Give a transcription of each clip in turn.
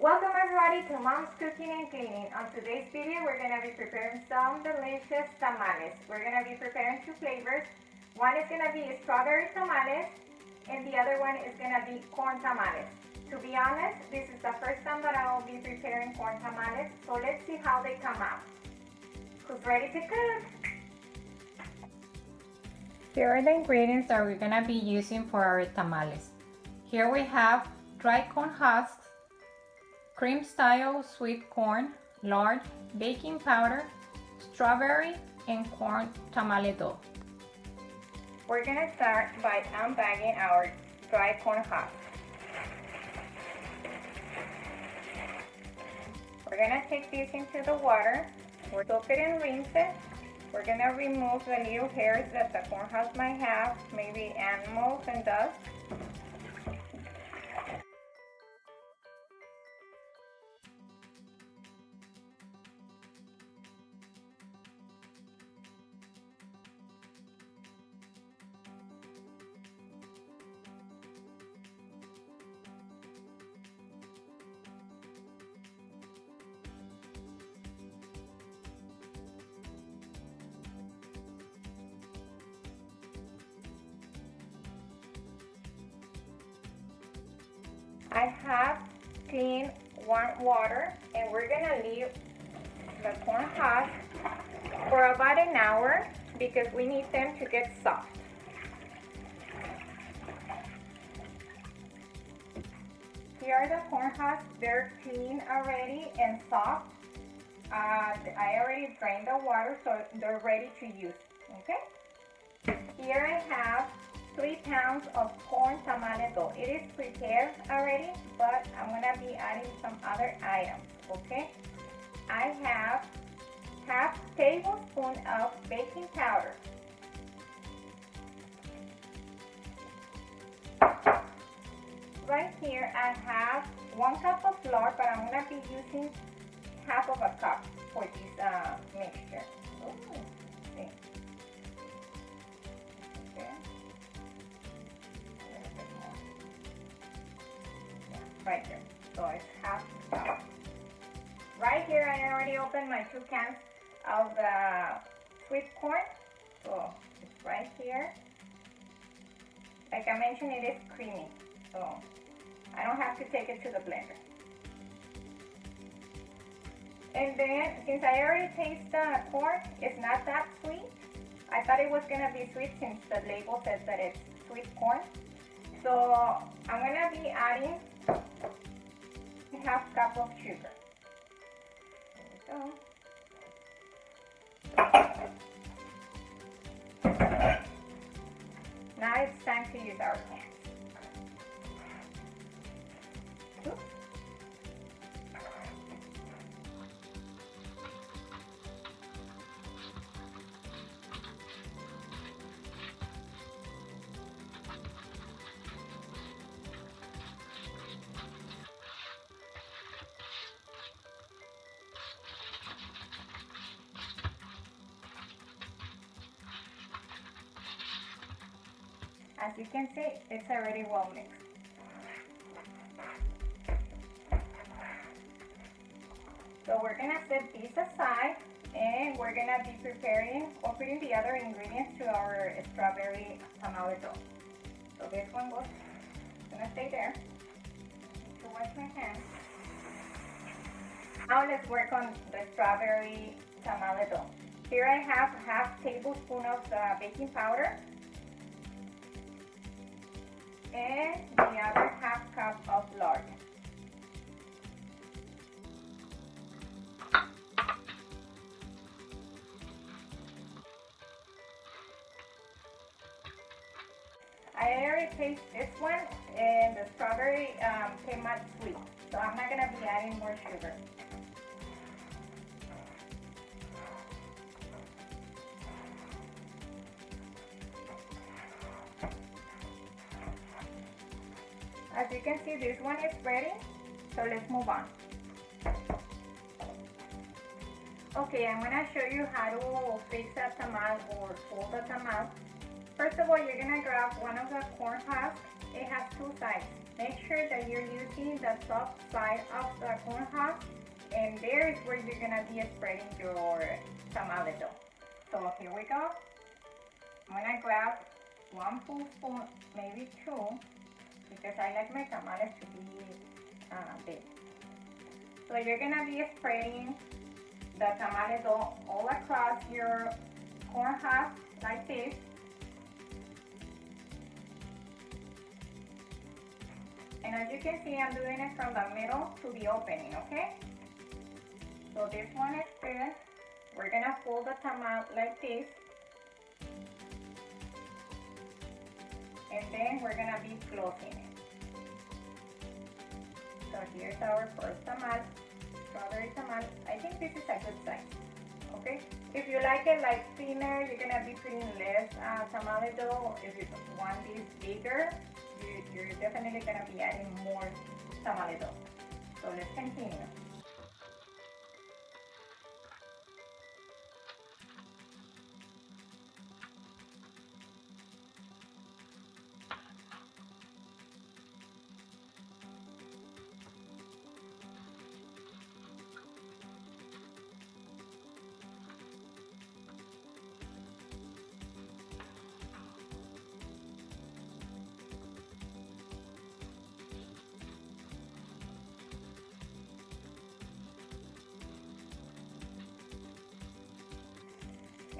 Welcome everybody to Mom's Cooking and Cleaning. On today's video, we're going to be preparing some delicious tamales. We're going to be preparing two flavors. One is going to be strawberry tamales and the other one is going to be corn tamales. To be honest, this is the first time that I will be preparing corn tamales, so let's see how they come out. Who's ready to cook? Here are the ingredients that we're going to be using for our tamales. Here we have dry corn husks, cream style sweet corn, lard, baking powder, strawberry, and corn tamale dough. We're going to start by unbagging our dry corn husks. We're going to take this into the water. We'll soak it and rinse it. We're going to remove the little hairs that the corn husk might have, maybe animals and dust. I have clean warm water and we're gonna leave the corn husk for about an hour because we need them to get soft. Here are the corn husks. They're clean already and soft. I already drained the water, so they're ready to use. Okay. Here I have 3 pounds of corn tamale dough. It is prepared already, but I'm gonna be adding some other items, okay? I have half tablespoon of baking powder. Right here I have 1 cup of lard, but I'm gonna be using half of a cup for this mixture. Ooh, see. Right there, so it's half cup. Right here I already opened my 2 cans of the sweet corn, so it's right here. Like I mentioned, it is creamy, so I don't have to take it to the blender. And then, since I already taste the corn, it's not that sweet. I thought it was gonna be sweet since the label says that it's sweet corn. So I'm gonna be adding half cup of sugar. There we go. Now it's time to use our cans. Oops. As you can see, it's already well mixed. So we're gonna set these aside and we're gonna be preparing or putting the other ingredients to our strawberry tamale dough. So this one goes, gonna stay there. To wash my hands. Now let's work on the strawberry tamale dough. Here I have half tablespoon of baking powder. And the other half cup of lard. I already tasted this one and the strawberry came out sweet, so I'm not going to be adding more sugar. As you can see, this one is ready, so let's move on. Okay, I'm going to show you how to fix a tamal or fold a tamal. First of all, you're going to grab one of the corn husks. It has 2 sides. Make sure that you're using the top side of the corn husk, and there is where you're gonna be spreading your tamale dough. So here we go. I'm gonna grab one full spoon, maybe two, because I like my tamales to be big. So you're gonna be spreading the tamale dough all across your corn husk like this. And as you can see, I'm doing it from the middle to the opening, okay? So this one is good. We're gonna fold the tamale like this. And then we're gonna be closing it. So here's our first tamale, strawberry tamale. I think this is a good size, okay? If you like it like thinner, you're gonna be putting less tamale dough. If you want this bigger, you're definitely gonna be adding more tamale dough. So let's continue.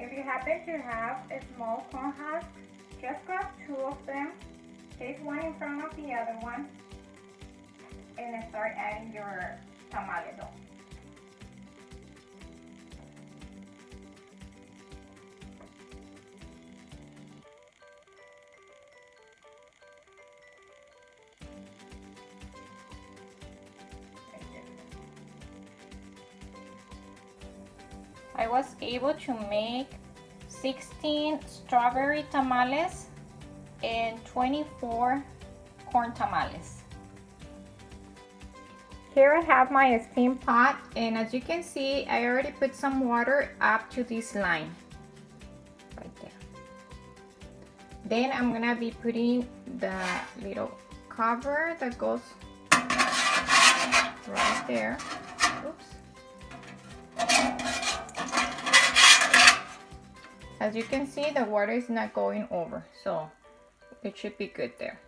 If you happen to have a small corn husk, just grab two of them, place one in front of the other one, and then start adding your tamale dough. I was able to make 16 strawberry tamales and 24 corn tamales. Here I have my steam pot, and as you can see, I already put some water up to this line right there. Then I'm gonna be putting the little cover that goes right there. Oops. As you can see, the water is not going over, so it should be good there.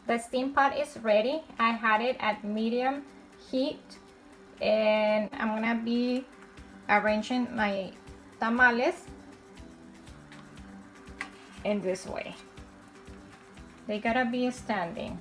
The steam pot is ready. I had it at medium heat, and I'm gonna be arranging my tamales in this way. They gotta be standing.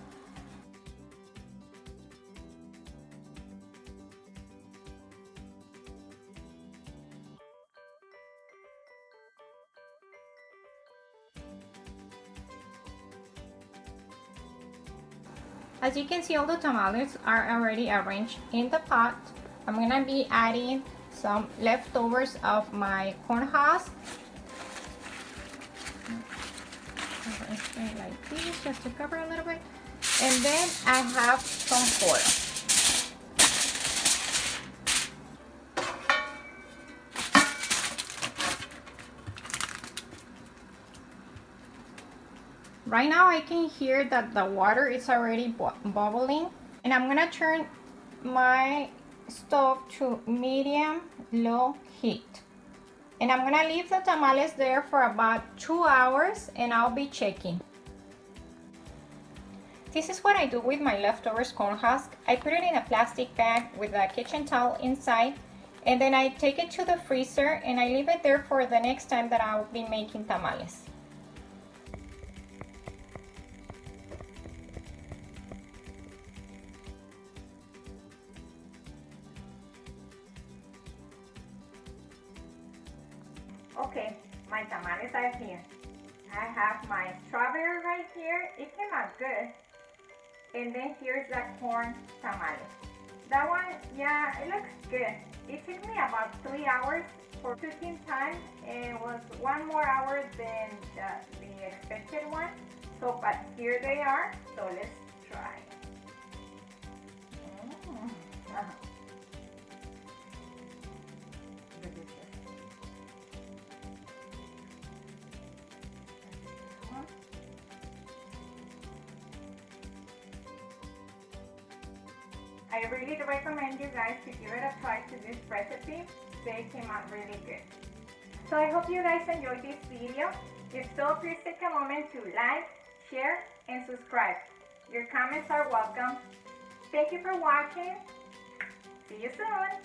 As you can see, all the tamales are already arranged in the pot. I'm gonna be adding some leftovers of my corn husk. Like this, just to cover a little bit. And then I have some foil. Right now I can hear that the water is already bubbling, and I'm gonna turn my stove to medium low heat, and I'm gonna leave the tamales there for about 2 hours, and I'll be checking. This is what I do with my leftovers corn husk. I put it in a plastic bag with a kitchen towel inside, and then I take it to the freezer and I leave it there for the next time that I'll be making tamales. Okay, my tamales are here. I have my strawberry right here. It came out good. And then here's the corn tamale. That one, yeah, it looks good. It took me about 3 hours for cooking time, and it was 1 more hour than the expected one. So, but here they are. So let's try. I really recommend you guys to give it a try to this recipe. They came out really good. So I hope you guys enjoyed this video. If so, please take a moment to like, share, and subscribe. Your comments are welcome. Thank you for watching. See you soon.